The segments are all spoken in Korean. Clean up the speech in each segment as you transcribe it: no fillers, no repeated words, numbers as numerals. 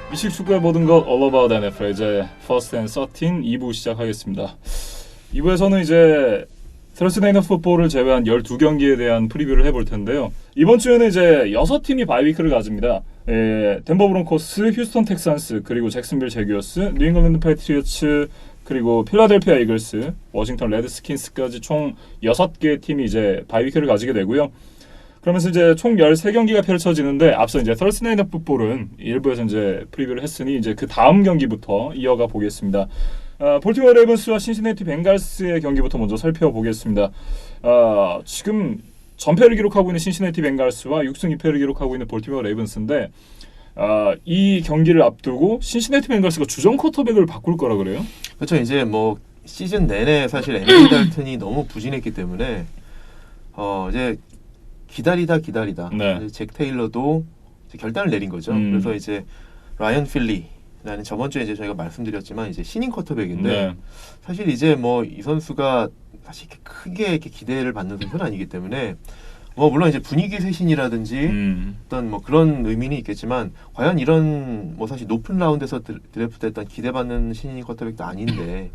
미식 축구의 모든 것 All About NFL 이제 First and 13 2부 시작하겠습니다. 2부에서는 이제 Thursday Night Football을 제외한 12경기에 대한 프리뷰를 해볼 텐데요. 이번 주에는 이제 6팀이 바이위크를 가집니다. 덴버 브론코스, 휴스턴 텍산스, 그리고 잭슨빌 제규어스, 뉴잉글랜드 패트리어츠, 그리고 필라델피아 이글스, 워싱턴 레드스킨스까지 총 6개의 팀이 이제 바이위크를 가지게 되고요. 그러면서 이제 총 13경기가 펼쳐지는데 앞서 이제 Thursday Night Football은 일부에서 이제 프리뷰를 했으니 이제 그 다음 경기부터 이어가 보겠습니다. 볼티모어 레이븐스와 신시내티 벵갈스의 경기부터 먼저 살펴보겠습니다. 지금 전패를 기록하고 있는 신시내티 벵갈스와 6승 2패를 기록하고 있는 볼티모어 레이븐스인데 이 경기를 앞두고 신시내티 벵갈스가 주전 쿼터백을 바꿀 거라 그래요? 그렇죠. 이제 뭐 시즌 내내 사실 앤디 달튼이 너무 부진했기 때문에 이제 기다리다 네. 이제 잭 테일러도 이제 결단을 내린 거죠. 그래서 이제 라이언 필리라는 저번 주에 이제 저희가 말씀드렸지만 이제 신인 쿼터백인데 네. 사실 이제 뭐 이 선수가 사실 크게 이렇게 기대를 받는 선수는 아니기 때문에 뭐 물론 이제 분위기 쇄신이라든지 어떤 뭐 그런 의미는 있겠지만 과연 이런 뭐 사실 높은 라운드에서 드래프트했던 기대받는 신인 쿼터백도 아닌데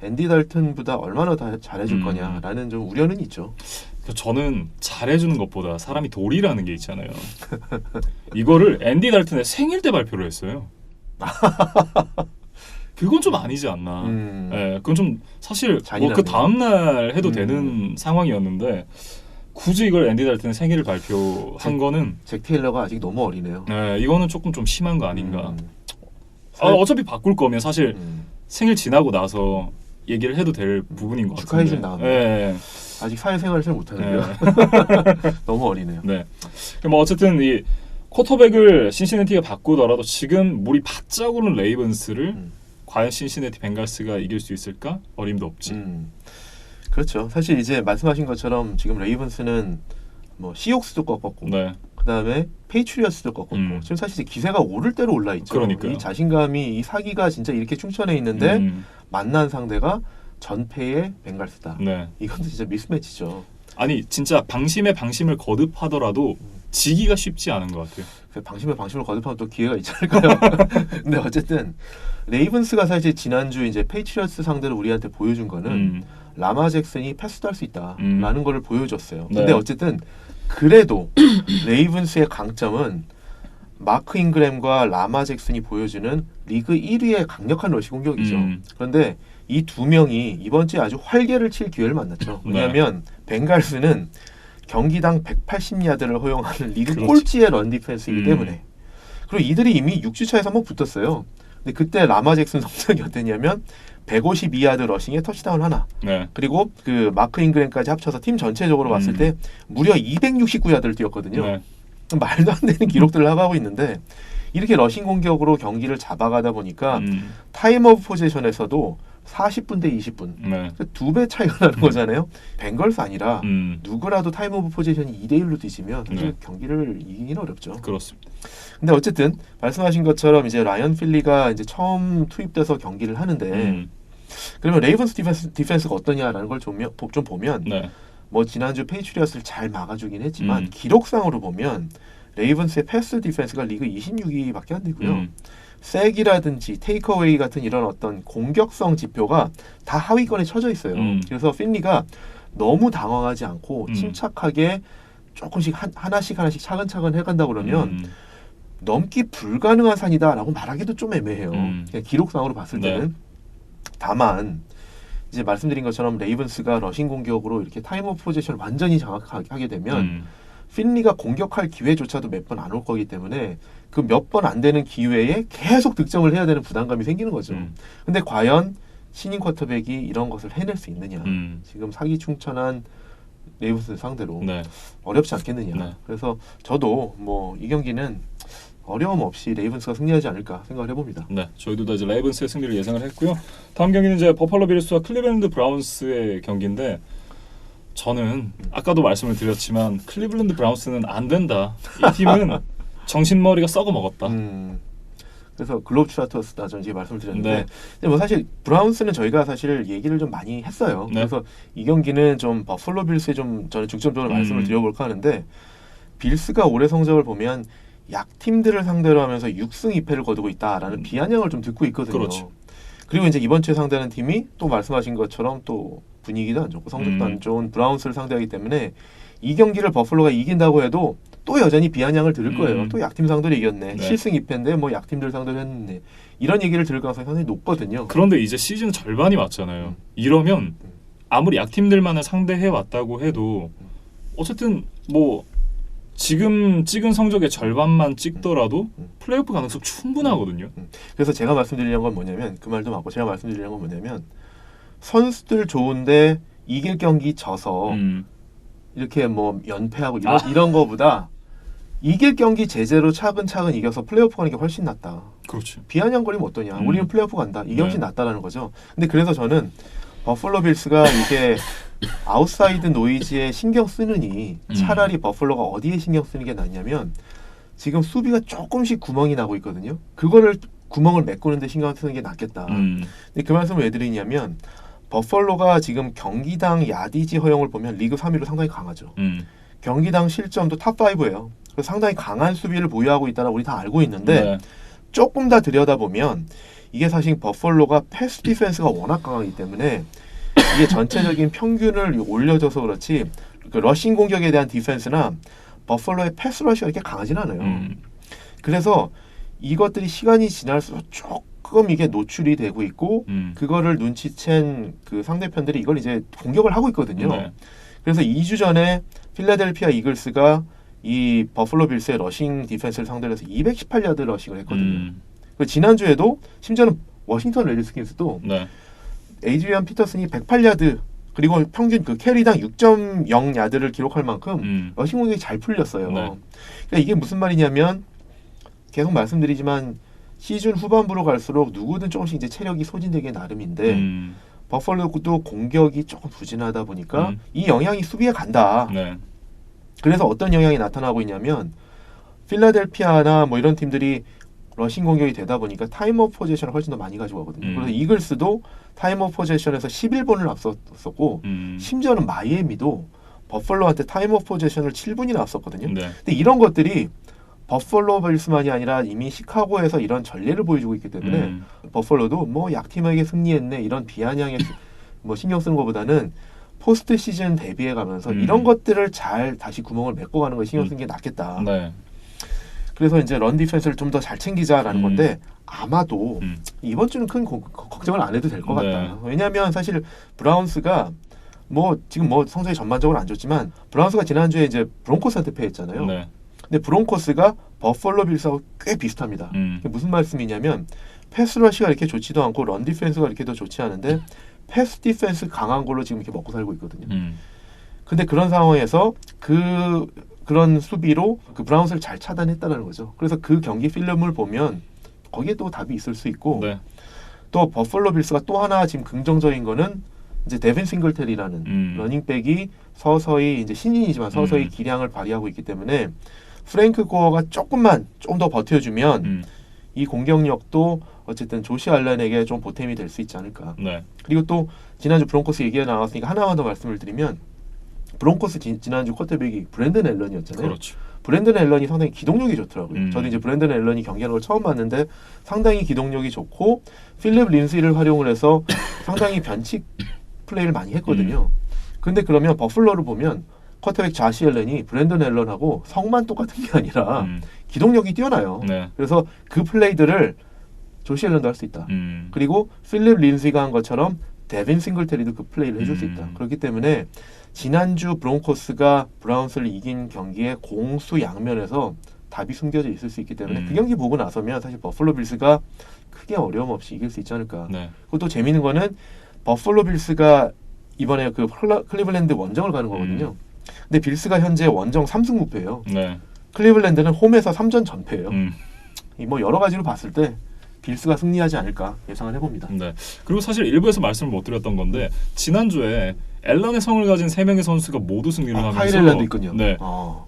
앤디 달튼보다 얼마나 더 잘해줄 거냐라는 좀 우려는 있죠. 저는 잘해주는 것보다 사람이 도리라는 게 있잖아요. 이거를 앤디 달튼의 생일 때 발표를 했어요. 그건 좀 아니지 않나. 그건 좀 사실 뭐 그 다음날 해도 되는 상황이었는데 굳이 이걸 앤디 달튼의 생일을 발표한 거는 잭 테일러가 아직 너무 어리네요. 이거는 조금 좀 심한 거 아닌가. 어차피 바꿀 거면 사실 생일 지나고 나서 얘기를 해도 될 부분인 것 같은데. 축하해준 다음에. 아직 사회생활을 잘 못하는데요. 너무 어리네요. 네. 뭐 어쨌든 이 쿼터백을 신시내티가 바꾸더라도 지금 물이 바짝 오른 레이븐스를 과연 신시내티 벵갈스가 이길 수 있을까? 어림도 없지. 그렇죠. 사실 이제 말씀하신 것처럼 지금 레이븐스는 뭐 시옥스도 꺾었고, 네. 그 다음에 페이트리어스도 꺾었고, 지금 사실 기세가 오를 대로 올라 있죠. 그러니까요. 이 자신감이 이 사기가 진짜 이렇게 충천해 있는데 만난 상대가 전패의 벵갈스다. 네. 이건 진짜 미스매치죠. 아니 진짜 방심에 방심을 거듭하더라도 지기가 쉽지 않은 것 같아요. 방심을 거듭하면 또 기회가 있지 않을까요? 근데 어쨌든 레이븐스가 사실 지난주 이제 페이트리어스 상대로 우리한테 보여준 거는 라마 잭슨이 패스도 할 수 있다라는 거를 보여줬어요. 근데 네. 어쨌든 그래도 레이븐스의 강점은 마크 잉그램과 라마 잭슨이 보여주는 리그 1위의 강력한 러시 공격이죠. 그런데 이 두 명이 이번 주에 아주 활개를 칠 기회를 만났죠. 왜냐하면 벵갈스는 경기당 180야드를 허용하는 리그 꼴찌의 런 디펜스이기 때문에. 그리고 이들이 이미 6주차에서 한번 붙었어요. 근데 그때 라마 잭슨 성적이 어땠냐면 152야드 러싱에 터치다운 하나. 네. 그리고 그 마크 잉그램까지 합쳐서 팀 전체적으로 봤을 때 무려 269야드를 뛰었거든요. 네. 말도 안 되는 기록들을 하고 있는데 이렇게 러싱 공격으로 경기를 잡아가다 보니까 타임 오브 포지션에서도 40분 대 20분. 네. 2배 차이가 나는 거잖아요. 벵걸스 아니라 누구라도 타임 오브 포지션이 2대1로 뒤지면 사실 경기를 이기긴 어렵죠. 그렇습니다. 근데 어쨌든 말씀하신 것처럼 이제 라이언 필리가 이제 처음 투입돼서 경기를 하는데 그러면 레이븐스 디펜스가 어떠냐라는 걸 좀 보면 네. 뭐 지난주 페이트리어스를 잘 막아주긴 했지만 기록상으로 보면 레이븐스의 패스 디펜스가 리그 26위밖에 안 되고요. 색이라든지 테이크어웨이 같은 이런 어떤 공격성 지표가 다 하위권에 쳐져 있어요. 그래서 필리가 너무 당황하지 않고 침착하게 조금씩 하나씩 차근차근 해간다 그러면 넘기 불가능한 산이다라고 말하기도 좀 애매해요. 그냥 기록상으로 봤을 때는. 네. 다만 이제 말씀드린 것처럼 레이븐스가 러싱 공격으로 이렇게 타임 오브 포지션을 완전히 장악하게 하게 되면 필리가 공격할 기회조차도 몇 번 안 올 거기 때문에 그 몇 번 안 되는 기회에 계속 득점을 해야 되는 부담감이 생기는 거죠. 근데 과연 신인 쿼터백이 이런 것을 해낼 수 있느냐. 지금 사기 충천한 레이븐스 상대로 어렵지 않겠느냐. 네. 그래서 저도 뭐 이 경기는 어려움 없이 레이븐스가 승리하지 않을까 생각을 해봅니다. 네, 저희도 다 이제 레이븐스의 승리를 예상을 했고요. 다음 경기는 이제 버팔로 빌스와 클리블랜드 브라운스의 경기인데 저는 아까도 말씀을 드렸지만 클리블랜드 브라운스는 안 된다. 이 팀은 정신머리가 썩어 먹었다. 그래서 글로브트라터스다 저는 이제 말씀을 드렸는데 네. 근데 뭐 사실 브라운스는 저희가 사실 얘기를 좀 많이 했어요. 네. 그래서 이 경기는 좀 버팔로 빌스에 좀 저는 중점적으로 말씀을 드려볼까 하는데 빌스가 올해 성적을 보면 약팀들을 상대로 하면서 6승 2패를 거두고 있다라는 비아냥을 좀 듣고 있거든요. 그렇죠. 그리고 이제 이번 주에 상대하는 팀이 또 말씀하신 것처럼 또 분위기도 안 좋고 성적도 안 좋은 브라운스를 상대하기 때문에 이 경기를 버플로가 이긴다고 해도 또 여전히 비아냥을 들을 거예요. 또 약팀 상대로 이겼네. 네. 7승 2패인데 뭐 약팀들 상대로 했네. 이런 얘기를 들을 가능성이 상당히 높거든요. 그런데 이제 시즌 절반이 왔잖아요. 이러면 아무리 약팀들만을 상대해 왔다고 해도 어쨌든 뭐 지금 찍은 성적의 절반만 찍더라도 플레이오프 가능성 충분하거든요. 그래서 제가 말씀드리려는 건 뭐냐면 그 말도 맞고 제가 말씀드리려는 건 뭐냐면 선수들 좋은데 이길 경기 져서 이렇게 뭐 연패하고 이런 거보다 이길 경기 제대로 차근차근 이겨서 플레이오프 가는 게 훨씬 낫다. 그렇죠. 비아냥거리면 어떠냐. 우리는 플레이오프 간다. 이게 훨씬 낫다라는 거죠. 근데 그래서 저는 버플로 빌스가 이게 아웃사이드 노이즈에 신경 쓰느니 차라리 버플로가 어디에 신경 쓰는 게 낫냐면 지금 수비가 조금씩 구멍이 나고 있거든요. 그거를 구멍을 메꾸는 데 신경 쓰는 게 낫겠다. 근데 그 말씀을 왜 드리냐면 버플로가 지금 경기당 야디지 허용을 보면 리그 3위로 상당히 강하죠. 경기당 실점도 탑5예요. 그래서 상당히 강한 수비를 보유하고 있다는 우리 다 알고 있는데 조금 더 들여다보면 이게 사실 버플로가 패스 디펜스가 워낙 강하기 때문에 이게 전체적인 평균을 올려줘서 그렇지 그 러싱 공격에 대한 디펜스나 버플로의 패스 러시가 이렇게 강하진 않아요. 그래서 이것들이 시간이 지날수록 조금 이게 노출이 되고 있고 그거를 눈치챈 그 상대편들이 이걸 이제 공격을 하고 있거든요. 그래서 2주 전에 필라델피아 이글스가 이 버플로 빌스의 러싱 디펜스를 상대로 해서 218야드 러싱을 했거든요. 그리고 지난주에도 심지어는 워싱턴 레드스킨스도 에이드리안 피터슨이 108야드 그리고 평균 그 캐리당 6.0야드를 기록할 만큼 러싱 공격이 잘 풀렸어요. 그러니까 이게 무슨 말이냐면 계속 말씀드리지만 시즌 후반부로 갈수록 누구든 조금씩 이제 체력이 소진되기 나름인데 버펄로도 공격이 조금 부진하다 보니까 이 영향이 수비에 간다. 그래서 어떤 영향이 나타나고 있냐면 필라델피아나 뭐 이런 팀들이 러싱 공격이 되다 보니까 타임 오브 포지션을 훨씬 더 많이 가지고 가거든요. 그래서 이글스도 타임 오브 포지션에서 11번을 앞섰었고 심지어는 마이애미도 버펄로한테 타임 오브 포지션을 7분이나 앞섰거든요. 근데 이런 것들이 버펄로 빌스만이 아니라 이미 시카고에서 이런 전례를 보여주고 있기 때문에 버펄로도 뭐 약팀에게 승리했네 이런 비아냥에 뭐 신경 쓰는 것보다는 포스트 시즌 대비해 가면서 이런 것들을 잘 다시 구멍을 메꿔가는 걸 신경 쓰는 게 낫겠다. 그래서 이제 런 디펜스를 좀 더 잘 챙기자라는 건데 아마도 이번 주는 큰 걱정을 안 해도 될 것 같다. 왜냐하면 사실 브라운스가 뭐 지금 뭐 성적이 전반적으로 안 좋지만 브라운스가 지난주에 이제 브론코스한테 패했잖아요. 근데 브론코스가 버펄로 빌스하고 꽤 비슷합니다. 무슨 말씀이냐면 패스 러시가 이렇게 좋지도 않고 런 디펜스가 이렇게 더 좋지 않은데 패스 디펜스 강한 걸로 지금 이렇게 먹고 살고 있거든요. 근데 그런 상황에서 그런 수비로 그 브라운스를 잘 차단했다는 거죠. 그래서 그 경기 필름을 보면 거기에 또 답이 있을 수 있고 또 버펄로 빌스가 또 하나 지금 긍정적인 거는 이제 데빈 싱글테리라는 러닝백이 서서히 이제 신인이지만 서서히 기량을 발휘하고 있기 때문에 프랭크 고어가 좀 더 버텨주면 이 공격력도 어쨌든 조시 알렌에게 좀 보탬이 될 수 있지 않을까. 그리고 또 지난주 브론코스 얘기가 나왔으니까 하나만 더 말씀을 드리면 브론코스 지난주 쿼터백이 브랜든 앨런이었잖아요. 브랜든 앨런이 상당히 기동력이 좋더라고요. 저도 이제 브랜든 앨런이 경기하는 걸 처음 봤는데 상당히 기동력이 좋고 필립 린스를 활용을 해서 상당히 변칙 플레이를 많이 했거든요. 근데 그러면 버플러를 보면 쿼터백 자시 앨런이 브랜든 앨런하고 성만 똑같은 게 아니라 기동력이 뛰어나요. 그래서 그 플레이들을 조시 앨런도 할 수 있다. 그리고 필립 린스가 한 것처럼 데빈 싱글테리도 그 플레이를 해줄 수 있다. 그렇기 때문에 지난주 브론코스가 브라운스를 이긴 경기에 공수 양면에서 답이 숨겨져 있을 수 있기 때문에 그 경기 보고 나서면 사실 버플로 빌스가 크게 어려움 없이 이길 수 있지 않을까. 그리고 또 재미있는 거는 버플로 빌스가 이번에 그 클리블랜드 원정을 가는 거거든요. 근데 빌스가 현재 원정 3승 무패예요. 클리블랜드는 홈에서 3전 전패예요. 뭐 여러 가지로 봤을 때 빌스가 승리하지 않을까 예상을 해봅니다. 그리고 사실 일부에서 말씀을 못 드렸던 건데 지난주에 앨런의 성을 가진 3명의 선수가 모두 승리를 하면서 카일 앨런도 있군요.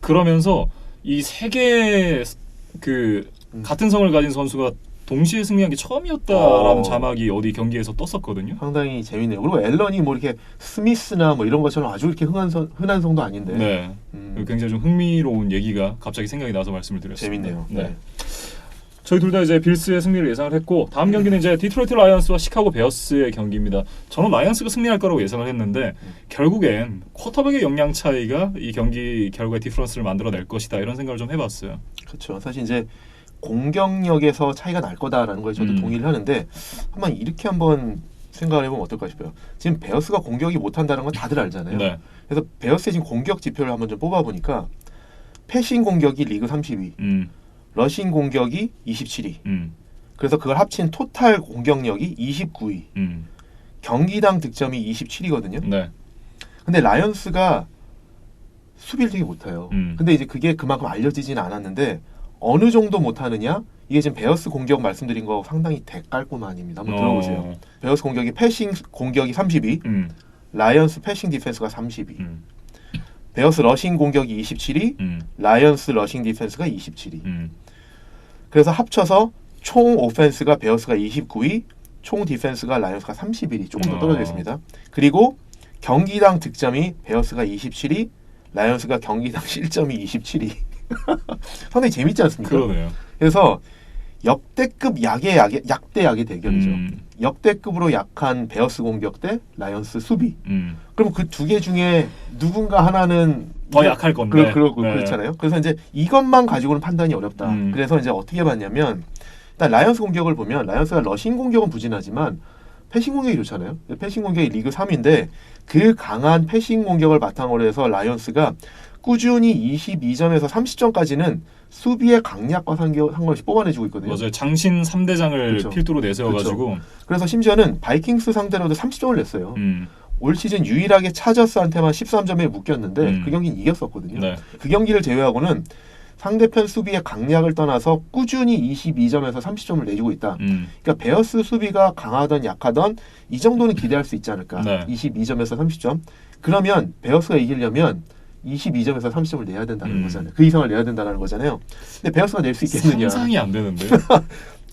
그러면서 이 3개의 그 같은 성을 가진 선수가 동시에 승리한 게 처음이었다라는 어. 자막이 어디 경기에서 떴었거든요. 상당히 재밌네요. 그리고 앨런이 뭐 이렇게 스미스나 뭐 이런 것처럼 아주 이렇게 흔한 성도 아닌데. 네. 굉장히 좀 흥미로운 얘기가 갑자기 생각이 나서 말씀을 드렸습니다. 재밌네요. 네. 저희 둘 다 이제 빌스의 승리를 예상을 했고 다음 경기는 이제 디트로이트 라이언스와 시카고 베어스의 경기입니다. 저는 라이언스가 승리할 거라고 예상을 했는데 결국엔 쿼터백의 역량 차이가 이 경기 결과의 디퍼런스를 만들어낼 것이다 이런 생각을 좀 해봤어요. 그렇죠. 사실 이제 공격력에서 차이가 날 거다라는 걸 저도 동의를 하는데 한번 생각을 해보면 어떨까 싶어요. 지금 베어스가 공격이 못한다는 건 다들 알잖아요. 네. 그래서 베어스의 지금 공격 지표를 한번 좀 뽑아보니까 패싱 공격이 리그 30위, 러싱 공격이 27위. 그래서 그걸 합친 토탈 공격력이 29위. 경기당 득점이 27위거든요. 네. 근데 라이언스가 수비를 되게 못해요. 근데 이제 그게 그만큼 알려지지는 않았는데 어느 정도 못하느냐? 이게 지금 베어스 공격 말씀드린 거 상당히 대깔끔한입니다. 한번 들어보세요. 베어스 공격이 패싱 공격이 30위, 라이언스 패싱 디펜스가 30위. 베어스 러싱 공격이 27위, 라이언스 러싱 디펜스가 27위. 그래서 합쳐서 총 오펜스가 베어스가 29위, 총 디펜스가 라이언스가 31위, 조금 더 떨어져 있습니다. 그리고 경기당 득점이 베어스가 27위, 라이언스가 경기당 실점이 27위. 상당히 재밌지 않습니까? 그러네요. 그래서 역대급 약대 대결이죠. 역대급으로 약한 베어스 공격 대 라이언스 수비. 그럼 그 두 개 중에 누군가 하나는 더 약할 건데. 그렇잖아요. 그래서 이제 이것만 가지고는 판단이 어렵다. 그래서 이제 어떻게 봤냐면 일단 라이언스 공격을 보면 라이언스가 러싱 공격은 부진하지만 패싱 공격이 좋잖아요. 패싱 공격이 리그 3위인데 그 강한 패싱 공격을 바탕으로 해서 라이언스가 꾸준히 22점에서 30점까지는 수비의 강약과 상관없이 뽑아내주고 있거든요. 맞아요. 장신 3대장을 그렇죠. 필두로 내세워가지고. 그렇죠. 그래서 심지어는 바이킹스 상대로도 30점을 냈어요. 올 시즌 유일하게 차저스한테만 13점에 묶였는데 그 경기는 이겼었거든요. 네. 그 경기를 제외하고는 상대편 수비의 강약을 떠나서 꾸준히 22점에서 30점을 내주고 있다. 그러니까 베어스 수비가 강하던 약하던 이 정도는 기대할 수 있지 않을까. 네. 22점에서 30점. 그러면 베어스가 이기려면 22점에서 30점을 내야 된다는 거잖아요. 그 이상을 내야 된다는 거잖아요. 근데 베어스가 낼 수 있겠느냐. 상상이 안 되는데.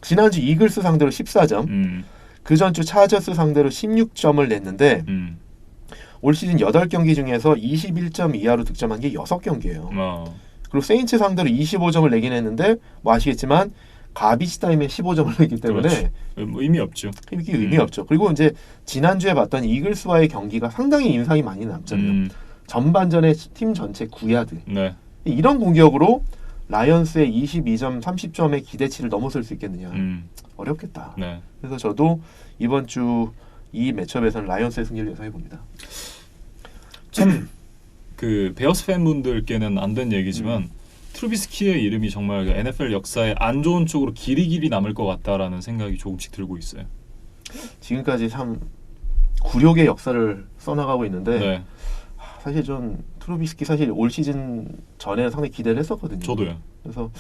지난주 이글스 상대로 14점. 그 전주 차저스 상대로 16점을 냈는데 올 시즌 8경기 중에서 21점 이하로 득점한 게 6경기예요. 그리고 세인츠 상대로 25점을 내긴 했는데 뭐 아시겠지만 가비지 타임에 15점을 내기 때문에 그렇죠. 뭐 의미 없죠. 이게 의미 없죠. 그리고 이제 지난주에 봤던 이글스와의 경기가 상당히 인상이 많이 남잖아요. 전반전에 팀 전체 9야드. 네. 이런 공격으로 라이언스의 22점, 30점의 기대치를 넘어설 수 있겠느냐. 어렵겠다. 네. 그래서 저도 이번 주 이 매치업에서는 라이언스의 승리를 예상해 봅니다. 참 그 베어스 팬분들께는 안 된 얘기지만 트루비스키의 이름이 정말 NFL 역사에 안 좋은 쪽으로 길이 남을 것 같다라는 생각이 조금씩 들고 있어요. 지금까지 참 굴욕의 역사를 써나가고 있는데 네. 사실 전 트루비스키 사실 올 시즌 전에는 상당히 기대를 했었거든요. 저도요. 그래서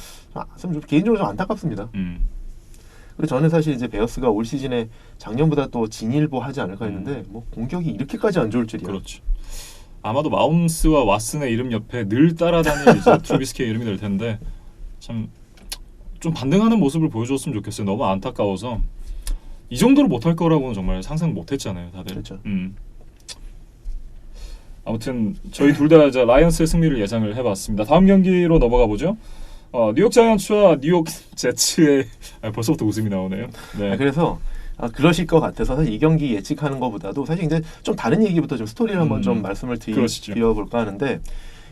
좀 개인적으로 좀 안타깝습니다. 그리고 저는 사실 이제 베어스가 올 시즌에 작년보다 또 진일보하지 않을까 했는데 뭐 공격이 이렇게까지 안 좋을 줄이야. 그렇죠. 아마도 마홈스와 왓슨의 이름 옆에 늘 따라다닐 이제 트루비스키의 이름이 될 텐데 참 좀 반등하는 모습을 보여줬으면 좋겠어요. 너무 안타까워서 이 정도로 못할 거라고는 정말 상상 못했잖아요, 다들. 그렇죠. 아무튼 저희 둘 다 라이언스의 승리를 예상을 해봤습니다. 다음 경기로 넘어가 보죠. 뉴욕 자이언츠와 뉴욕 제츠의 벌써부터 웃음이 나오네요. 네. 그래서 그러실 것 같아서 사실 이 경기 예측하는 것보다도 사실 이제 좀 다른 얘기부터 좀 스토리를 한번 좀 말씀을 드려볼까 하는데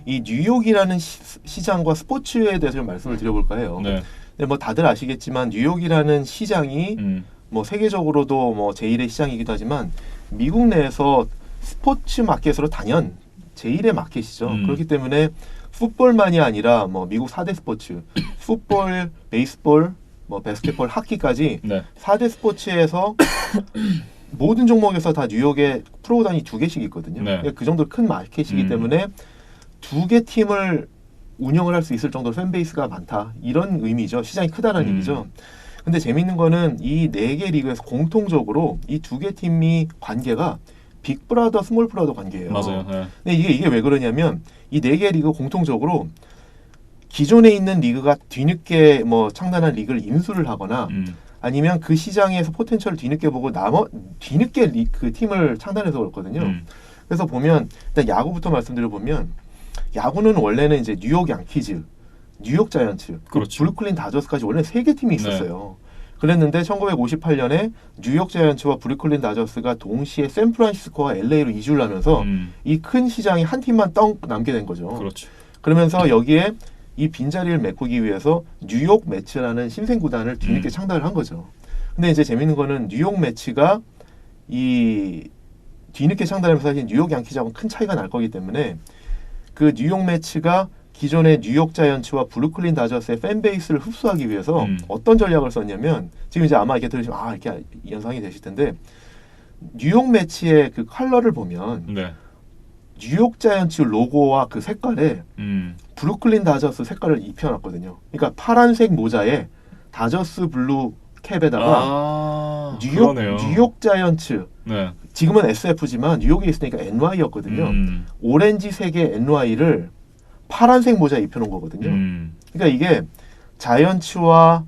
이 뉴욕이라는 시장과 스포츠에 대해서 좀 말씀을 드려볼까 해요. 네. 근데 뭐 다들 아시겠지만 뉴욕이라는 시장이 뭐 세계적으로도 뭐 제1의 시장이기도 하지만 미국 내에서 스포츠 마켓으로 단연 제1의 마켓이죠. 그렇기 때문에 풋볼만이 아니라 뭐 미국 4대 스포츠, 풋볼, 베이스볼, 뭐 바스켓볼, 하키까지 네. 4대 스포츠에서 모든 종목에서 다 뉴욕에 프로구단이 2개씩 있거든요. 네. 그 정도 큰 마켓이기 때문에 2개 팀을 운영을 할 수 있을 정도로 팬베이스가 많다. 이런 의미죠. 시장이 크다는 얘기죠. 근데 재밌는 거는 이 4개 리그에서 공통적으로 이 2개 팀이 관계가 빅브라더, 스몰브라더 관계예요. 맞아요. 네. 근데 이게 왜 그러냐면 이 4개 리그 공통적으로 기존에 있는 리그가 뒤늦게 뭐 창단한 리그를 인수를 하거나 아니면 그 시장에서 포텐셜을 뒤늦게 보고 뒤늦게 그 팀을 창단해서 그렇거든요. 그래서 보면 일단 야구부터 말씀드려 보면 야구는 원래는 이제 뉴욕 양키즈, 뉴욕 자이언츠, 그렇죠. 브루클린 다저스까지 원래 3개 팀이 있었어요. 그랬는데 1958년에 뉴욕 자이언츠와 브루클린 다저스가 동시에 샌프란시스코와 LA로 이주를 하면서 이 큰 시장이 한 팀만 떡 남게 된 거죠. 그렇죠. 그러면서 여기에 이 빈자리를 메꾸기 위해서 뉴욕 매츠라는 신생 구단을 뒤늦게 창단을 한 거죠. 근데 이제 재밌는 거는 뉴욕 매츠가 이 뒤늦게 창단하면서 사실 뉴욕 양키즈하고는 큰 차이가 날 거기 때문에 그 뉴욕 매츠가 기존의 뉴욕 자이언츠와 브루클린 다저스의 팬베이스를 흡수하기 위해서 어떤 전략을 썼냐면 지금 이제 아마 이렇게 들으시면 이렇게 연상이 되실 텐데 뉴욕 매치의 그 컬러를 보면 네. 뉴욕 자이언츠 로고와 그 색깔에 브루클린 다저스 색깔을 입혀놨거든요. 그러니까 파란색 모자에 다저스 블루 캡에다가 뉴욕 자이언츠 네. 지금은 SF지만 뉴욕에 있으니까 NY였거든요. 오렌지 색의 NY를 파란색 모자에 입혀놓은 거거든요. 그러니까 이게 자이언츠와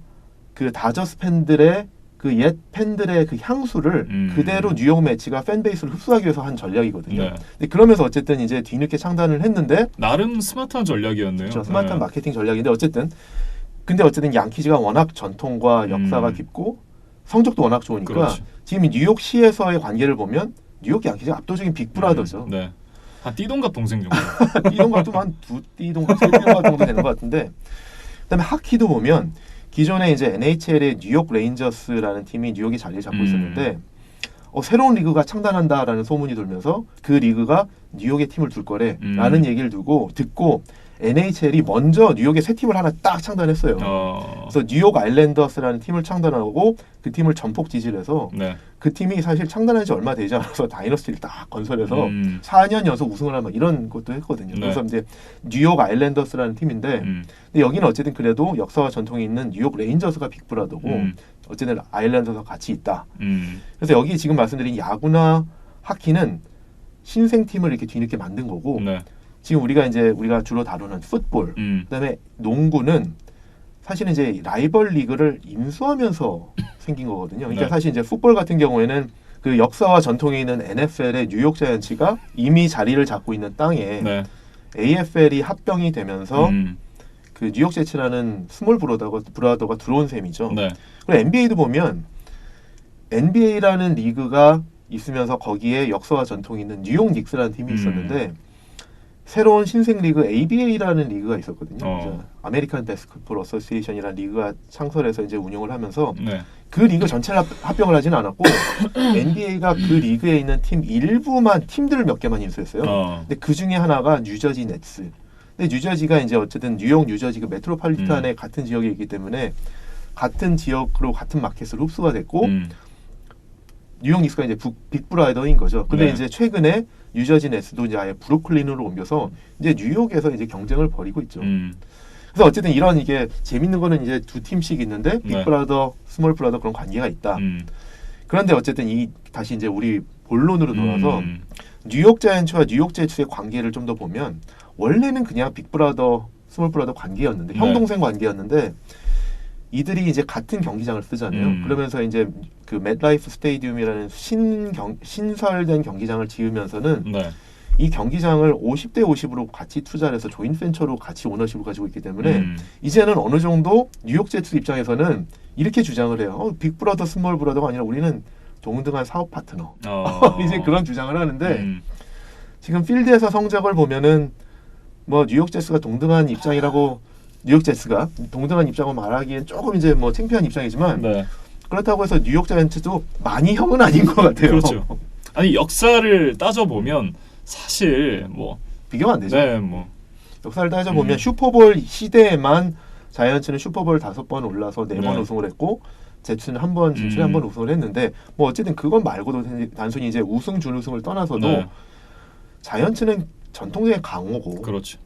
그 다저스 팬들의 그 옛 팬들의 그 향수를 그대로 뉴욕 매치가 팬베이스를 흡수하기 위해서 한 전략이거든요. 네. 근데 그러면서 어쨌든 이제 뒤늦게 창단을 했는데 나름 스마트한 전략이었네요. 그렇죠. 스마트한 마케팅 전략인데 근데 어쨌든 양키즈가 워낙 전통과 역사가 깊고 성적도 워낙 좋으니까 그렇죠. 지금 뉴욕시에서의 관계를 보면 뉴욕 양키즈가 압도적인 빅브라더죠. 네. 한 띠동갑 동생 정도. 띠동갑도 한 두 띠동갑, 세 띠동갑 정도 되는 것 같은데 그다음에 하키도 보면 기존에 이제 NHL의 뉴욕 레인저스라는 팀이 뉴욕에 자리를 잡고 있었는데 새로운 리그가 창단한다라는 소문이 돌면서 그 리그가 뉴욕에 팀을 둘 거래라는 얘기를 듣고 NHL이 먼저 뉴욕에 새 팀을 하나 딱 창단했어요. 그래서 뉴욕 아일랜더스라는 팀을 창단하고 그 팀을 전폭 지지해서 네. 그 팀이 사실 창단한 지 얼마 되지 않아서 다이너스티를 딱 건설해서 4년 연속 우승을 하면 이런 것도 했거든요. 네. 그래서 이제 뉴욕 아일랜더스라는 팀인데 근데 여기는 어쨌든 그래도 역사와 전통이 있는 뉴욕 레인저스가 빅브라더고 어쨌든 아일랜더스가 같이 있다. 그래서 여기 지금 말씀드린 야구나 하키는 신생팀을 이렇게 뒤늦게 만든 거고 네. 지금 우리가 주로 다루는 풋볼, 그다음에 농구는 사실은 이제 라이벌 리그를 인수하면서 생긴 거거든요. 그러니까 네. 사실 이제 풋볼 같은 경우에는 그 역사와 전통이 있는 NFL의 뉴욕 자이언츠가 이미 자리를 잡고 있는 땅에 네. AFL이 합병이 되면서 그 뉴욕 제츠라는 스몰 브라더가 들어온 셈이죠. 네. 그리고 NBA도 보면 NBA라는 리그가 있으면서 거기에 역사와 전통이 있는 뉴욕 닉스라는 팀이 있었는데 새로운 신생 리그 ABA라는 리그가 있었거든요. 이제 아메리칸 바스켓볼 어소시에이션이라는 리그가 창설해서 이제 운영을 하면서 네. 그 리그 전체를 합병을 하지는 않았고 NBA가 그 리그에 있는 팀 일부만 팀들을 몇 개만 인수했어요. 근데 그 중에 하나가 뉴저지 넷스. 근데 뉴저지가 이제 어쨌든 뉴욕 뉴저지 그 메트로폴리탄의 같은 지역에 있기 때문에 같은 지역으로 같은 마켓으로 흡수가 됐고 뉴욕 닉스가 이제 빅브라더인 거죠. 근데 네. 이제 최근에 뉴저지 넷스도 이제 아예 브루클린으로 옮겨서 이제 뉴욕에서 이제 경쟁을 벌이고 있죠. 그래서 어쨌든 이런 이게 재밌는 거는 이제 두 팀씩 있는데 빅브라더, 스몰 브라더 그런 관계가 있다. 그런데 어쨌든 다시 이제 우리 본론으로 돌아서 뉴욕 자이언츠와 뉴욕 제츠의 관계를 좀 더 보면 원래는 그냥 빅브라더, 스몰 브라더 관계였는데 형 동생 관계였는데 이들이 이제 같은 경기장을 쓰잖아요. 그러면서 이제 그 맷라이프 스테디움이라는 신설된 경기장을 지으면서는 네. 이 경기장을 50대 50으로 같이 투자를 해서 조인트 벤처로 같이 오너십을 가지고 있기 때문에 이제는 어느 정도 뉴욕 제츠 입장에서는 이렇게 주장을 해요. 빅브라더, 스몰 브라더가 아니라 우리는 동등한 사업 파트너. 이제 그런 주장을 하는데 지금 필드에서 성적을 보면은 뭐 뉴욕 제츠가 동등한 입장이라고 뉴욕 제츠가 동등한 입장을 말하기엔 조금 이제 뭐 창피한 입장이지만 네. 그렇다고 해서 뉴욕 자이언츠도 많이 형은 아닌 것 같아요. 그렇죠. 아니 역사를 따져보면 사실 뭐 비교가 안 되죠. 네, 뭐 역사를 따져보면 슈퍼볼 시대에만 자이언츠는 슈퍼볼 5번 올라서 4번 네. 우승을 했고 제츠는 한 번 진출에 한 번 우승을 했는데 뭐 어쨌든 그건 말고도 단순히 이제 우승 준우승을 떠나서도 네. 자이언츠는 전통적인 강호고 그렇죠.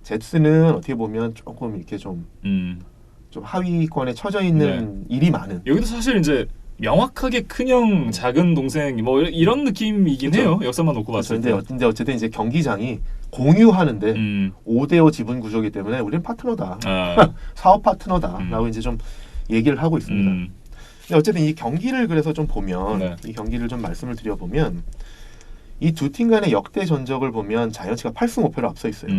제츠는 어떻게 보면 조금 이렇게 좀 하위권에 처져 있는 일이 많은. 여기도 사실 이제 명확하게 큰형 작은 동생 뭐 이런 느낌이긴 그렇죠. 해요. 역사만 놓고 봤을 때. 근데 어쨌든 이제 경기장이 공유하는데 5대5 지분 구조이기 때문에 우리는 파트너다. 사업 파트너다라고 이제 좀 얘기를 하고 있습니다. 근데 어쨌든 이 경기를 그래서 좀 보면 네. 이 경기를 좀 말씀을 드려보면 이 두 팀 간의 역대 전적을 보면 자이언츠가 8승 5패로 앞서 있어요.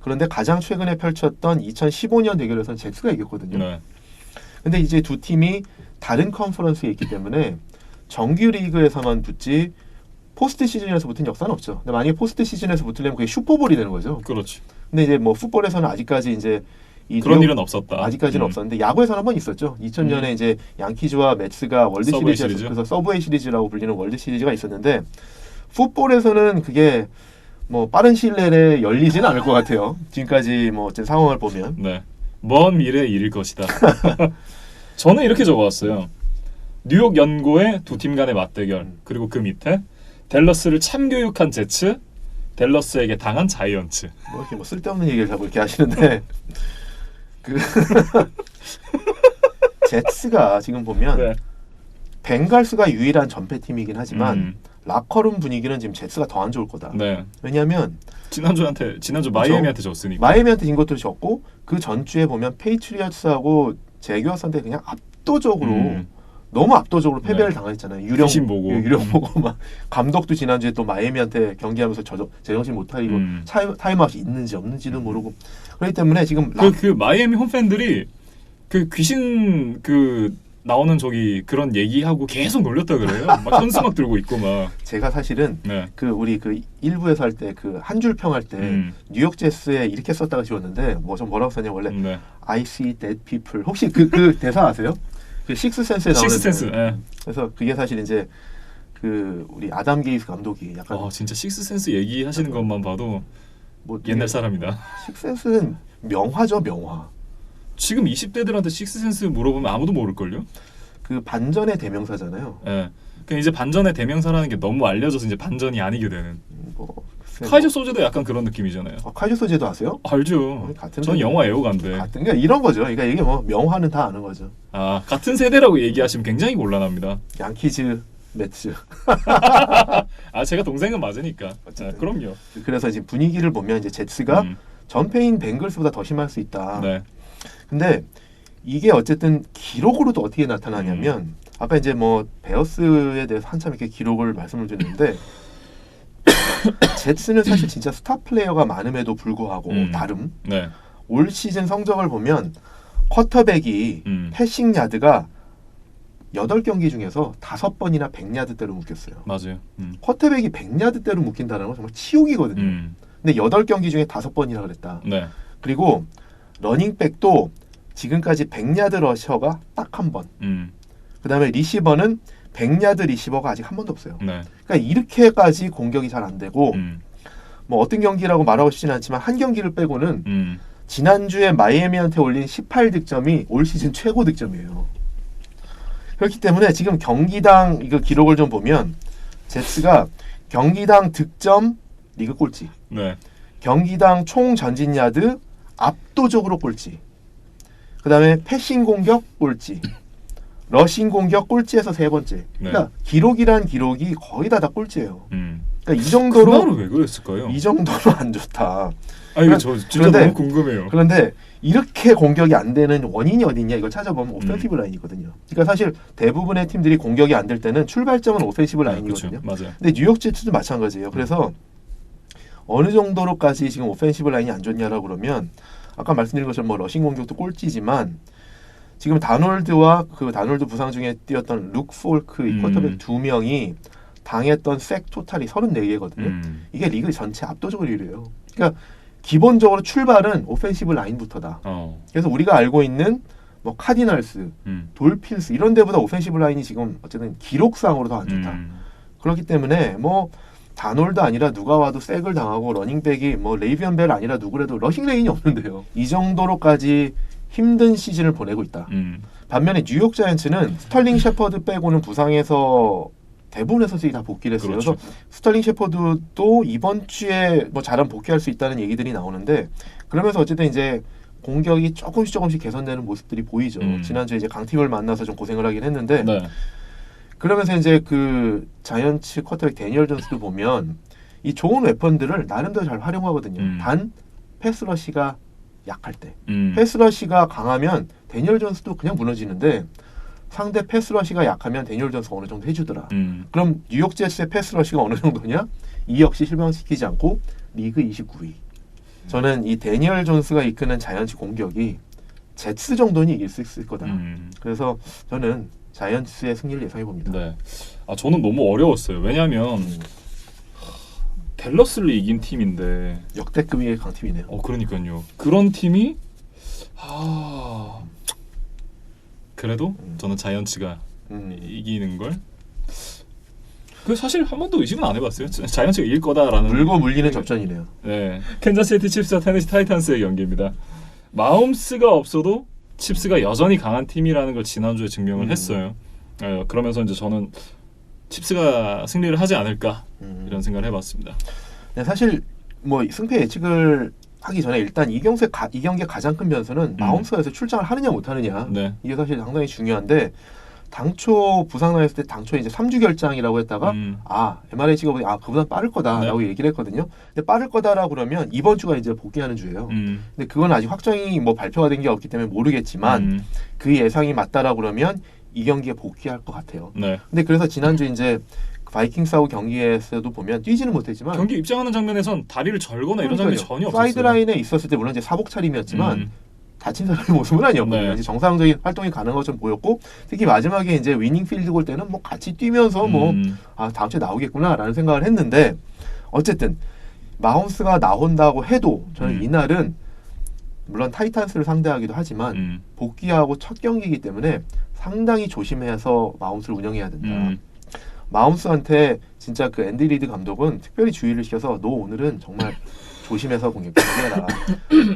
그런데 가장 최근에 펼쳤던 2015년 대결에서는 잭스가 이겼거든요. 네. 근데 이제 두 팀이 다른 컨퍼런스에 있기 때문에 정규 리그에서만 붙지 포스트 시즌에서 붙은 역사는 없죠. 근데 만약에 포스트 시즌에서 붙으려면 그게 슈퍼볼이 되는 거죠. 그렇지. 근데 이제 뭐 풋볼에서는 아직까지 이제 이 그런 뉴욕- 일은 없었다. 아직까지는 없었는데 야구에서는 한번 있었죠. 2000년에 이제 양키즈와 매츠가 월드 서브웨이 시리즈에서 시리즈? 그래서 서브웨이 시리즈라고 불리는 월드 시리즈가 있었는데 풋볼에서는 그게 뭐 빠른 시일 내에 열리지는 않을 것 같아요. 지금까지 뭐 어쨌든 상황을 보면 네. 먼 미래의 일일 것이다. 저는 이렇게 적어왔어요. 뉴욕 연고의 두 팀 간의 맞대결, 그리고 그 밑에 댈러스를 참교육한 제츠, 댈러스에게 당한 자이언츠. 뭐 이렇게 뭐 쓸데없는 얘기를 자꾸 이렇게 하시는데 그 제츠가 지금 보면 네. 벵갈스가 유일한 전패팀이긴 하지만 음, 라커룸 분위기는 지금 제츠가 더 안 좋을 거다. 네. 왜냐하면 지난주 마이애미한테 졌으니까. 마이애미한테 진 것도 졌고 그 전주에 보면 페이트리어츠하고 제규어스한테 그냥 압도적으로 너무 압도적으로 패배를 네. 당했잖아요. 유령 귀신 보고. 유령 보고 막 감독도 지난주에 또 마이애미한테 경기하면서 제정신 못 차리고 타임아웃이 있는지 없는지도 모르고 그렇기 때문에 지금 그 마이애미 홈팬들이 그 귀신 그 나오는 저기 그런 얘기하고 계속 놀렸다 그래요. 막 현수막 들고 있고 막. 제가 사실은 네. 그 우리 그 일부에서 할 때 그 한 줄 평 할 때 뉴욕 제스에 이렇게 썼다가 지웠는데 뭐라고 썼냐 원래 네. I see dead people 혹시 그 대사 아세요? 그 식스 센스에 나오는 식스센스. 예. 그래서 그게 사실 이제 그 우리 아담 게이스 감독이 약간 진짜 식스센스 얘기하시는 것만 봐도 뭐 옛날 사람이다. 식센스는 명화죠 명화. 지금 20대들한테 식스센스 물어보면 아무도 모를걸요? 그 반전의 대명사잖아요. 예. 그러니까 이제 반전의 대명사라는 게 너무 알려져서 이제 반전이 아니게 되는. 뭐 글쎄 카이저 소재도 약간 그런 느낌이잖아요. 카이저 소재도 아세요? 알죠. 같은 전 영화 애호가인데. 같은 게 이런 거죠. 그러니까 이게 뭐 명화는 다 아는 거죠. 같은 세대라고 얘기하시면 굉장히 곤란합니다. 양키즈, 매츠. 제가 동생은 맞으니까. 어쨌든. 그럼요. 그래서 지금 분위기를 보면 이제 제츠가 전패인 벵글스보다 더 심할 수 있다. 네. 근데 이게 어쨌든 기록으로도 어떻게 나타나냐면 아까 이제 뭐 베어스에 대해서 한참 이렇게 기록을 말씀을 드렸는데 제츠는 사실 진짜 스타 플레이어가 많음에도 불구하고 다름 네. 올 시즌 성적을 보면 쿼터백이 패싱 야드가 8경기 중에서 5번이나 100야드대로 묶였어요. 맞아요. 쿼터백이 100야드대로 묶인다는 건 정말 치욕이거든요. 근데 8경기 중에 5번이나 그랬다. 네. 그리고 러닝백도 지금까지 100야드 러셔가 딱 한 번. 그 다음에 리시버는 100야드 리시버가 아직 한 번도 없어요. 네. 그러니까 이렇게까지 공격이 잘 안 되고 뭐 어떤 경기라고 말하고 싶지는 않지만 한 경기를 빼고는 지난주에 마이애미한테 올린 18득점이 올 시즌 최고 득점이에요. 그렇기 때문에 지금 경기당 이거 기록을 좀 보면 제츠가 경기당 득점 리그 꼴찌, 네. 경기당 총 전진 야드 압도적으로 꼴찌, 그 다음에 패싱 공격 꼴찌, 러싱 공격 꼴찌에서 3번째. 그러니까 기록이란 기록이 거의 다 꼴찌예요. 그러니까 이 정도로 그날은 왜 그랬을까요? 이 정도로 안 좋다. 이거 저 진짜 너무 궁금해요. 그런데 이렇게 공격이 안 되는 원인이 어딨냐 이걸 찾아보면 오펜시브 라인이거든요. 그러니까 사실 대부분의 팀들이 공격이 안 될 때는 출발점은 오펜시브 라인이거든요. 그렇죠. 맞아요. 근데 뉴욕 제츠도 마찬가지예요. 그래서 어느 정도로까지 지금 오펜시브 라인이 안 좋냐라고 그러면 아까 말씀드린 것처럼 뭐 러싱 공격도 꼴찌지만 지금 다놀드와 그 다놀드 부상 중에 뛰었던 룩 폴크 이 쿼터백 2명이 당했던 색 토탈이 34개거든요. 이게 리그 전체 압도적으로 1위예요. 그러니까 기본적으로 출발은 오펜시브 라인부터다. 그래서 우리가 알고 있는 뭐 카디널스, 돌핀스 이런 데보다 오펜시브 라인이 지금 어쨌든 기록상으로 더 안 좋다. 그렇기 때문에 뭐 다놀드 아니라 누가 와도 색을 당하고 러닝백이 뭐 레이비언 벨 아니라 누구래도 러싱 레인이 없는데요. 이 정도로까지 힘든 시즌을 보내고 있다. 반면에 뉴욕 자이언츠는 스털링 셰퍼드 빼고는 부상에서 대부분의 선수들이 다 복귀를 했어요. 그렇죠. 그래서 스털링 셰퍼드도 이번 주에 뭐 잘하면 복귀할 수 있다는 얘기들이 나오는데 그러면서 어쨌든 이제 공격이 조금씩 개선되는 모습들이 보이죠. 지난주에 이제 강팀을 만나서 좀 고생을 하긴 했는데 네. 그러면서 이제 그 자이언츠 쿼터백 데니얼 존스도 보면 이 좋은 웨펀들을 나름대로 잘 활용하거든요. 단 패스러시가 약할 때 패스러시가 강하면 데니얼 존스도 그냥 무너지는데 상대 패스러시가 약하면 데니얼 존스가 어느 정도 해주더라. 그럼 뉴욕 제츠의 패스러시가 어느 정도냐? 이 역시 실망시키지 않고 리그 29위. 저는 이 데니얼 존스가 이끄는 자이언츠 공격이 제츠 정도는 이길 수 있을 거다. 그래서 저는 자이언츠의 승리를 예상해 봅니다. 네. 저는 너무 어려웠어요. 왜냐하면 댈러스를 이긴 팀인데 역대급의 강팀이네요. 그러니까요. 그런 팀이 그래도 저는 자이언츠가 이기는 걸. 그 사실 한 번도 의심은 안 해봤어요. 자이언츠가 이길 거다라는. 물고 물리는 접전이네요. 네. 캔자스시티 칩스와 테네시 타이탄스의 경기입니다. 마홈스가 없어도 칩스가 여전히 강한 팀이라는 걸 지난주에 증명을 했어요. 그러면서 이제 저는 칩스가 승리를 하지 않을까 이런 생각을 해봤습니다. 네, 사실 뭐 승패 예측을 하기 전에 일단 이 경기의 가장 큰 변수는 마홈스가 여기서 출장을 하느냐 못하느냐. 네. 이게 사실 상당히 중요한데 당초 부상 나왔을 때 당초 이제 3주 결장이라고 했다가 MRI가 보니 그보다 빠를 거다라고 얘기를 했거든요. 근데 빠를 거다라고 그러면 이번 주가 이제 복귀하는 주예요. 근데 그건 아직 확정이 뭐 발표가 된 게 없기 때문에 모르겠지만 그 예상이 맞다라고 그러면 이 경기에 복귀할 것 같아요. 네. 근데 그래서 지난주 이제 바이킹스하고 경기에서도 보면 뛰지는 못했지만 경기 입장하는 장면에선 다리를 절거나 이런 장면이 전혀 없었어요. 사이드라인에 있었을 때 물론 이제 사복 차림이었지만 다친 사람의 모습은 아니었거든요. 네. 이제 정상적인 활동이 가능한 것처럼 보였고 특히 마지막에 이제 위닝 필드 골 때는 뭐 같이 뛰면서 다음 주에 나오겠구나라는 생각을 했는데 어쨌든 마홈스가 나온다고 해도 저는 이날은 물론 타이탄스를 상대하기도 하지만 복귀하고 첫 경기이기 때문에 상당히 조심해서 마홈스를 운영해야 된다. 마홈스한테 진짜 그 앤디 리드 감독은 특별히 주의를 시켜서 너 오늘은 정말 조심해서 경기해라.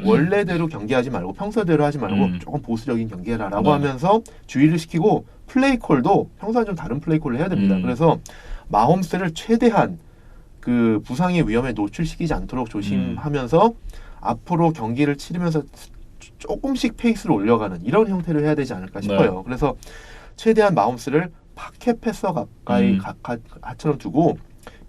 원래대로 경기하지 말고 평소대로 하지 말고 조금 보수적인 경기해라라고 하면서 주의를 시키고 플레이콜도 평소와는 좀 다른 플레이콜을 해야 됩니다. 그래서 마홈스를 최대한 그 부상의 위험에 노출시키지 않도록 조심하면서 앞으로 경기를 치르면서 조금씩 페이스를 올려가는 이런 형태를 해야 되지 않을까 싶어요. 그래서 최대한 마홈스를 파켓 패서 가까이 가처럼 두고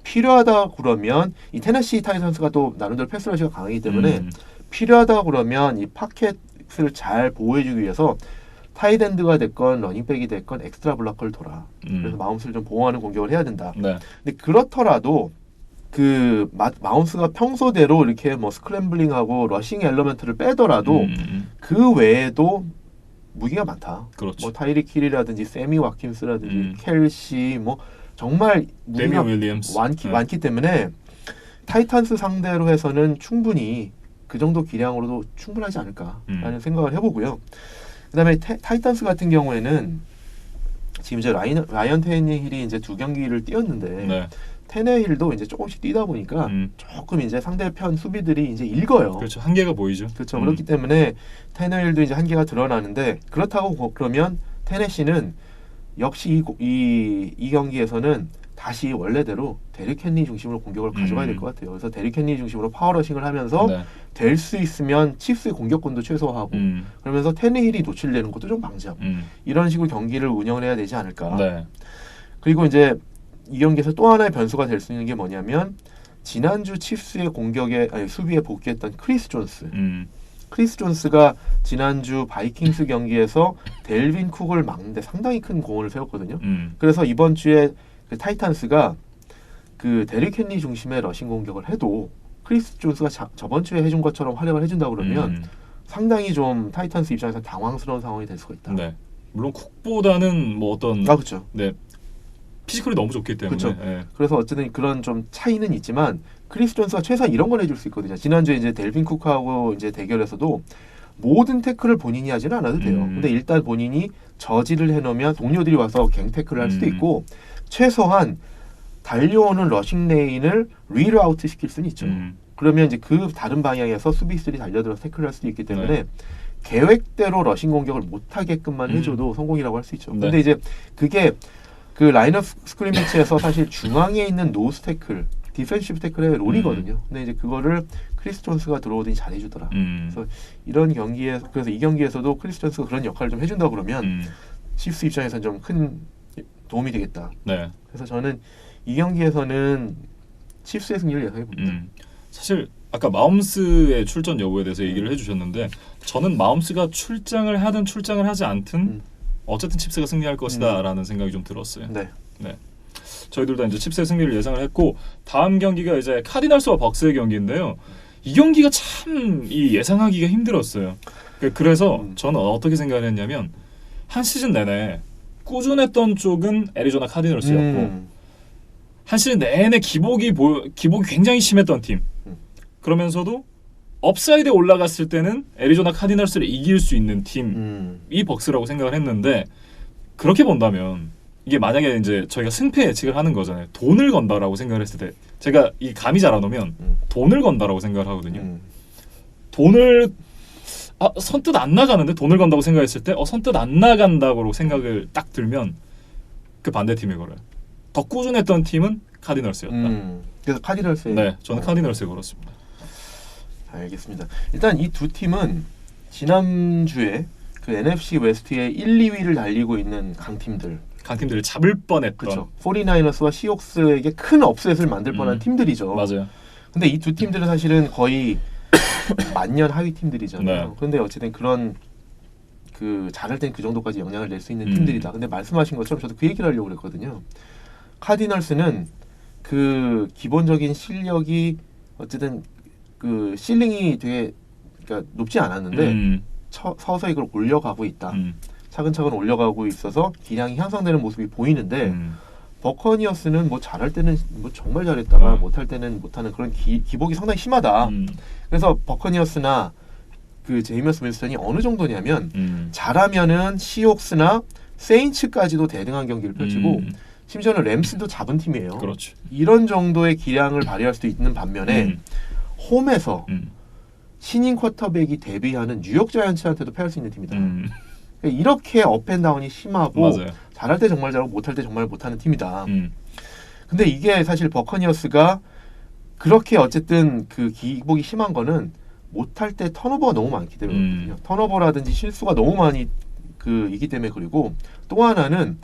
필요하다 그러면 이 테네시 타이탄스가 또 나름대로 패스 러시가 강하기 때문에 필요하다 그러면 이 파켓을 잘 보호해주기 위해서 타이드엔드가 됐건 러닝백이 됐건 엑스트라 블락을 돌아. 그래서 마홈스를 좀 보호하는 공격을 해야 된다. 네. 근데 그렇더라도 그 마홈스가 평소대로 이렇게 뭐 스크램블링하고 러싱 엘러멘트를 빼더라도 그 외에도 무기가 많다. 그렇죠. 뭐 타이릭 힐이라든지 세미 와킨스라든지 켈시 뭐 정말 무기가 많기 때문에 타이탄스 상대로 해서는 충분히 그 정도 기량으로도 충분하지 않을까라는 생각을 해보고요. 그다음에 타이탄스 같은 경우에는 지금 이제 라이언 테네힐이 이제 2경기를 뛰었는데 테네힐도 이제 조금씩 뛰다 보니까 조금 이제 상대편 수비들이 이제 읽어요. 그렇죠. 한계가 보이죠. 그렇죠. 그렇기 때문에 테네힐도 이제 한계가 드러나는데 그렇다고 그러면 테네시는 역시 이 경기에서는 다시 원래대로 데릭 헨리 중심으로 공격을 가져가야 될 것 같아요. 그래서 데릭 헨리 중심으로 파워러싱을 하면서 될 수 있으면 칩스의 공격권도 최소화하고 그러면서 테네힐이 노출되는 것도 좀 방지하고 이런 식으로 경기를 운영을 해야 되지 않을까. 그리고 이제 이 경기에서 또 하나의 변수가 될 수 있는 게 뭐냐면 지난주 칩스의 수비에 복귀했던 크리스 존스. 크리스 존스가 지난주 바이킹스 경기에서 델빈 쿡을 막는데 상당히 큰 공헌을 세웠거든요. 그래서 이번 주에 그 타이탄스가 그 데릭 헨리 중심의 러싱 공격을 해도 크리스 존스가 저번 주에 해준 것처럼 활약을 해준다 그러면 상당히 좀 타이탄스 입장에서 당황스러운 상황이 될 수가 있다. 네. 물론 쿡보다는 뭐 어떤 그렇죠. 네. 피지컬이 너무 좋기 때문에. 그렇죠. 그래서 어쨌든 그런 좀 차이는 있지만 크리스 존스가 최소한 이런 걸 해줄 수 있거든요. 지난주에 이제 델빈 쿡하고 이제 대결에서도 모든 태클을 본인이 하지는 않아도 돼요. 근데 일단 본인이 저지를 해놓으면 동료들이 와서 갱 태클을 할 수도 있고 최소한 달려오는 러싱 레인을 리루아우트 시킬 수는 있죠. 그러면 이제 그 다른 방향에서 수비수들이 달려들어서 태클을 할 수도 있기 때문에 계획대로 러싱 공격을 못하게끔만 해줘도 성공이라고 할 수 있죠. 근데 이제 그게 그 라인업 스크리미치에서 사실 중앙에 있는 노스 태클, 디펜시브 태클의 롤이거든요. 근데 이제 그거를 크리스 존스가 들어오더니 잘해주더라. 그래서 이런 경기에 그래서 이 경기에서도 크리스 존스가 그런 역할을 좀 해준다 그러면 칩스 입장에서는 좀 큰 도움이 되겠다. 그래서 저는 이 경기에서는 칩스의 승리를 예상해 봅니다. 사실 아까 마홈스의 출전 여부에 대해서 얘기를 해주셨는데 저는 마홈스가 출장을 하든 출장을 하지 않든 어쨌든 칩스가 승리할 것이다라는 생각이 좀 들었어요. 네. 저희들도 이제 칩스의 승리를 예상을 했고 다음 경기가 이제 카디널스와 벅스의 경기인데요. 이 경기가 참 이 예상하기가 힘들었어요. 그래서 저는 어떻게 생각을 했냐면 한 시즌 내내 꾸준했던 쪽은 애리조나 카디널스였고 한 시즌 내내 기복이 굉장히 심했던 팀. 그러면서도 업사이드에 올라갔을 때는 애리조나 카디널스를 이길 수 있는 팀이 벅스라고 생각을 했는데 그렇게 본다면 이게 만약에 이제 저희가 승패 예측을 하는 거잖아요. 돈을 건다라고 생각을 했을 때 제가 이 감이 잘 안 오면 돈을 건다라고 생각을 하거든요. 돈을 선뜻 안 나가는데 돈을 건다고 생각했을 때 선뜻 안 나간다고 생각을 딱 들면 그 반대팀에 걸어요. 더 꾸준했던 팀은 카디널스였다. 그래서 카디널스에 네, 저는 카디널스에 걸었습니다. 알겠습니다. 일단 이 두 팀은 지난주에 그 NFC 웨스트의 1, 2위를 달리고 있는 강팀들을 잡을 뻔했던. 그렇죠. 49ers와 시옥스에게 큰 업셋을 만들 뻔한 팀들이죠. 맞아요. 근데 이 두 팀들은 사실은 거의 만년 하위 팀들이잖아요. 네. 그런데 어쨌든 그런 그 잘할 땐 그 정도까지 영향을 낼 수 있는 팀들이다. 근데 말씀하신 것처럼 저도 그 얘기를 하려고 그랬거든요. 카디널스는 그 기본적인 실력이 어쨌든 그 실링이 되게 그러니까 높지 않았는데 서서히 그걸 올려가고 있다. 차근차근 올려가고 있어서 기량이 향상되는 모습이 보이는데 버커니어스는 뭐 잘할 때는 뭐 정말 잘했다가 못할 때는 못하는 그런 기복이 상당히 심하다. 그래서 버커니어스나 그 제이머스 윈스턴이 어느 정도냐면 잘하면은 시옥스나 세인츠까지도 대등한 경기를 펼치고 심지어는 램스도 잡은 팀이에요. 그렇죠. 이런 정도의 기량을 발휘할 수도 있는 반면에 홈에서 신인 쿼터백이 데뷔하는 뉴욕 자이언츠한테도 패할 수 있는 팀이다. 그러니까 이렇게 업앤다운이 심하고 맞아요. 잘할 때 정말 잘하고 못할 때 정말 못하는 팀이다. 근데 이게 사실 버커니어스가 그렇게 어쨌든 그 기복이 심한 거는 못할 때 턴오버가 너무 많기 때문이거든요. 턴오버라든지 실수가 너무 많이 이기 때문에. 그리고 또 하나는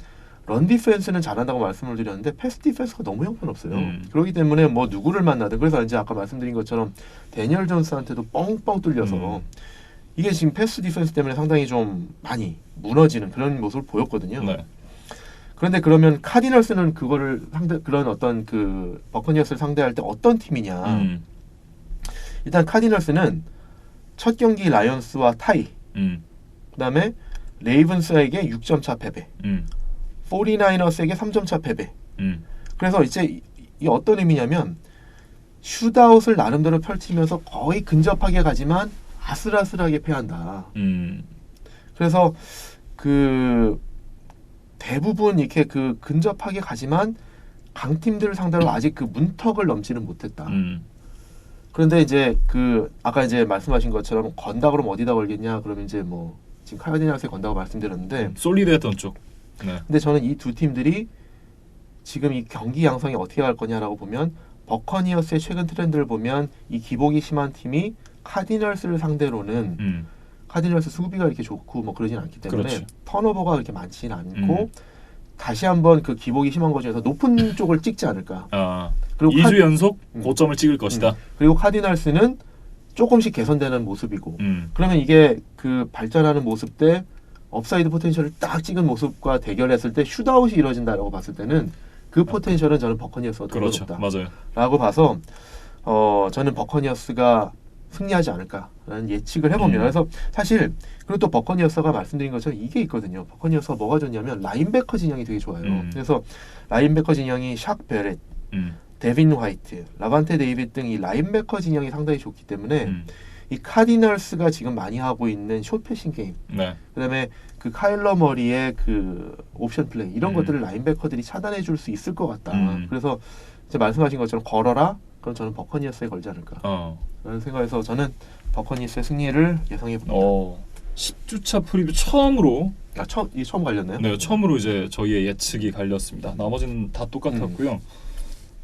런 디펜스는 잘한다고 말씀을 드렸는데 패스 디펜스가 너무 형편없어요. 그렇기 때문에 뭐 누구를 만나든 그래서 이제 아까 말씀드린 것처럼 데니얼 존스한테도 뻥뻥 뚫려서 이게 지금 패스 디펜스 때문에 상당히 좀 많이 무너지는 그런 모습을 보였거든요. 네. 그런데 그러면 카디널스는 그거를 그런 어떤 그 버커니어스를 상대할 때 어떤 팀이냐? 일단 카디널스는 첫 경기 라이언스와 타이, 그다음에 레이븐스에게 6점 차 패배, 49ers에게 3점 차 패배. 그래서 이제 이 어떤 의미냐면 슛아웃을 나름대로 펼치면서 거의 근접하게 가지만 아슬아슬하게 패한다. 그래서 그 대부분 이렇게 그 근접하게 가지만 강팀들을 상대로 아직 그 문턱을 넘지는 못했다. 그런데 이제 그 아까 이제 말씀하신 것처럼 건다 그러면 어디다 걸겠냐? 그러면 이제 뭐 지금 카디널스에 건다고 말씀드렸는데 솔리드했던 쪽. 네. 근데 저는 이 두 팀들이 지금 이 경기 양상이 어떻게 갈 거냐라고 보면 버커니어스의 최근 트렌드를 보면 이 기복이 심한 팀이 카디널스를 상대로는 카디널스 수비가 이렇게 좋고 뭐 그러진 않기 때문에 그렇죠. 턴오버가 그렇게 많지는 않고 다시 한번 그 기복이 심한 것 중에서 높은 쪽을 찍지 않을까. 그리고 2주 연속 고점을 찍을 것이다. 그리고 카디널스는 조금씩 개선되는 모습이고 그러면 이게 그 발전하는 모습 때 업사이드 포텐셜을 딱 찍은 모습과 대결했을 때 슛아웃이 이루어진다라고 봤을 때는 그 포텐셜은 저는 버커니어스가 더 그렇죠. 높다. 맞아요. 라고 봐서 저는 버커니어스가 승리하지 않을까라는 예측을 해봅니다. 그래서 사실 그리고 또 버커니어스가 말씀드린 것처럼 이게 있거든요. 버커니어스가 뭐가 좋냐면 라인베커 진영이 되게 좋아요. 그래서 라인베커 진영이 샥 베렛, 데빈 화이트, 라반테 데이빗 등 이 라인베커 진영이 상당히 좋기 때문에 이 카디널스가 지금 많이 하고 있는 숏패싱 게임, 네. 그다음에 그 카일러 머리의 그 옵션 플레이 이런 것들을 라인베커들이 차단해 줄 수 있을 것 같다. 그래서 이제 말씀하신 것처럼 걸어라. 그럼 저는 버커니어스에 걸지 않을까. 라는 생각에서 저는 버커니어스의 승리를 예상해 봅니다. 10주차 프리뷰 처음으로 이게 처음 갈렸나요? 네, 처음으로 이제 저희의 예측이 갈렸습니다. 나머지는 다 똑같았고요.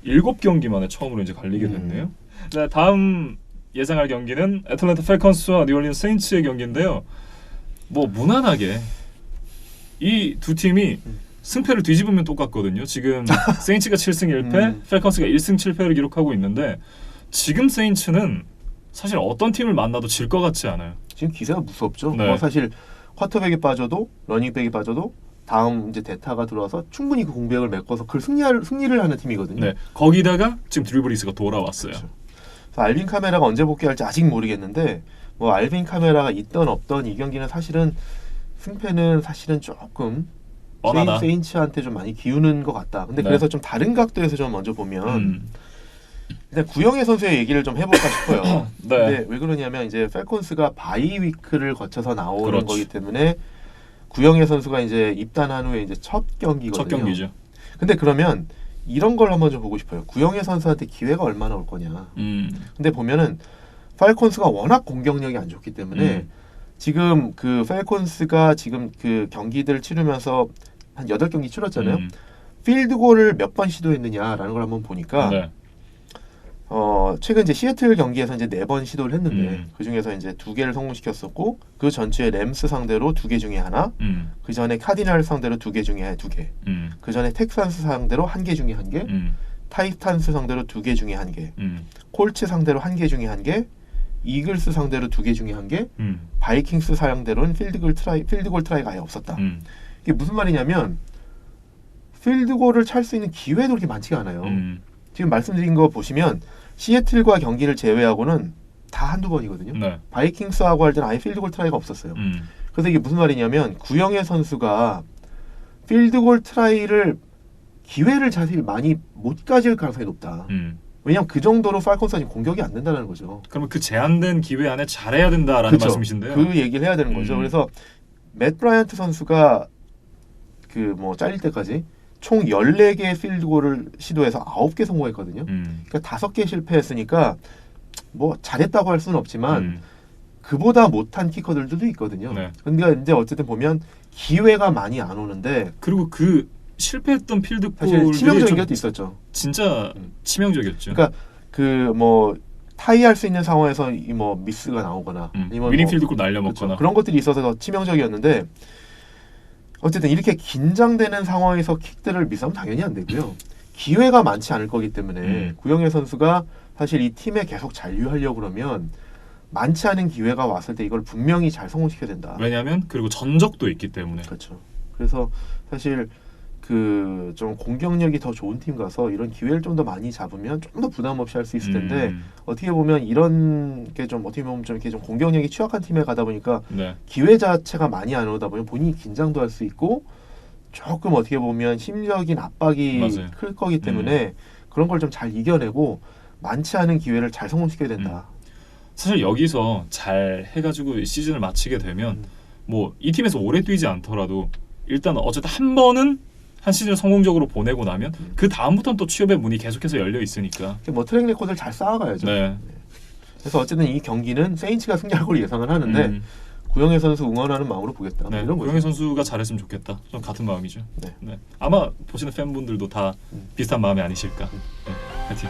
7경기 만에 처음으로 이제 갈리게 됐네요. 네, 다음 예상할 경기는 애틀랜타 팰컨스와 뉴올리언스 세인츠의 경기인데요. 뭐 무난하게 이 두 팀이 승패를 뒤집으면 똑같거든요. 지금 세인츠가 7승 1패, 팰컨스가 1승 7패를 기록하고 있는데 지금 세인츠는 사실 어떤 팀을 만나도 질 것 같지 않아요. 지금 기세가 무섭죠. 네. 뭐 사실 쿼터백이 빠져도 러닝백이 빠져도 다음 이제 대타가 들어와서 충분히 그 공백을 메꿔서 그 승리를 하는 팀이거든요. 네. 거기다가 지금 드류 브리스가 돌아왔어요. 그렇죠. 그래서 알빈 카메라가 언제 복귀할지 아직 모르겠는데 뭐 알빈 카메라가 있던 없던 이 경기는 사실은 승패는 사실은 조금 뻔하다. 세인츠한테 좀 많이 기우는 것 같다. 근데 네. 그래서 좀 다른 각도에서 좀 먼저 보면 일단 구영애 선수의 얘기를 좀 해볼까 싶어요. 네. 근데 왜 그러냐면 이제 펠콘스가 바이 위크를 거쳐서 나오는 그렇지. 거기 때문에 구영애 선수가 이제 입단한 후에 이제 첫 경기거든요. 첫 경기죠. 근데 그러면 이런 걸 한번 좀 보고 싶어요. 구영애 선수한테 기회가 얼마나 올 거냐. 근데 보면은 팔콘스가 워낙 공격력이 안 좋기 때문에 지금 그 펠콘스가 지금 그 경기들을 치르면서 한 8경기 치렀잖아요. 필드골을 몇 번 시도했느냐라는 걸 한번 보니까 네. 최근 이제 시애틀 경기에서 이제 4번 시도를 했는데 그 중에서 이제 2개를 성공시켰었고 그 전주에 램스 상대로 2개 중에 하나, 그 전에 카디널 상대로 2개 중에 2개, 그 전에 텍산스 상대로 1개 중에 1개, 타이탄스 상대로 2개 중에 1개, 콜츠 상대로 1개 중에 1개, 이글스 상대로 2개 중에 1개, 바이킹스 상대로는 필드골 트라이가 아예 없었다. 이게 무슨 말이냐면 필드골을 찰 수 있는 기회도 그렇게 많지가 않아요. 지금 말씀드린 거 보시면 시애틀과 경기를 제외하고는 다 한두 번이거든요. 네. 바이킹스하고 할 때는 아예 필드골 트라이가 없었어요. 그래서 이게 무슨 말이냐면 구영애 선수가 필드골 트라이를 기회를 사실 많이 못 가질 가능성이 높다. 왜냐하면 그 정도로 팔콘스가 지금 공격이 안 된다는 거죠. 그러면 그 제한된 기회 안에 잘해야 된다라는 그쵸? 말씀이신데요. 그 얘기를 해야 되는 거죠. 그래서 맷 브라이언트 선수가 그 뭐 잘릴 때까지 총 14개의 필드골을 시도해서 9개 성공했거든요. 그러니까 5개 실패했으니까 뭐 잘했다고 할 수는 없지만 그보다 못한 키커들도 있거든요. 네. 근데 이제 어쨌든 보면 기회가 많이 안 오는데 그리고 그 실패했던 사실 필드골이 치명적인 것도 있었죠. 진짜 치명적이었죠. 그러니까 그 뭐 타이할 수 있는 상황에서 이 뭐 미스가 나오거나 아니면 위닝 뭐 필드골 날려먹거나 그렇죠. 그런 것들이 있어서 더 치명적이었는데 어쨌든 이렇게 긴장되는 상황에서 킥들을 미스하면 당연히 안 되고요. 기회가 많지 않을 거기 때문에 구영애 선수가 사실 이 팀에 계속 잔류하려고 그러면 많지 않은 기회가 왔을 때 이걸 분명히 잘 성공시켜야 된다. 왜냐하면 그리고 전적도 있기 때문에. 그렇죠. 그래서 사실 그 좀 공격력이 더 좋은 팀 가서 이런 기회를 좀 더 많이 잡으면 좀 더 부담 없이 할 수 있을 텐데 어떻게 보면 이런 게 좀 어떻게 보면 좀 이렇게 좀 공격력이 취약한 팀에 가다 보니까 네. 기회 자체가 많이 안 오다 보면 본인이 긴장도 할 수 있고 조금 어떻게 보면 심리적인 압박이 맞아요. 클 거기 때문에 그런 걸 좀 잘 이겨내고 많지 않은 기회를 잘 성공시켜야 된다. 사실 여기서 잘 해가지고 시즌을 마치게 되면 뭐 이 팀에서 오래 뛰지 않더라도 일단 어쨌든 한 번은 한 시즌을 성공적으로 보내고 나면 그 다음부터는 또 취업의 문이 계속해서 열려 있으니까. 뭐 트랙 레코드를 잘 쌓아가야죠. 네. 그래서 어쨌든 이 경기는 세인츠가 승리할 걸 예상을 하는데 구영애 선수 응원하는 마음으로 보겠다. 네. 이런 구영애 거죠. 선수가 잘했으면 좋겠다. 좀 같은 마음이죠. 네. 네. 아마 보시는 팬분들도 다 비슷한 마음이 아니실까. 네. 파이팅.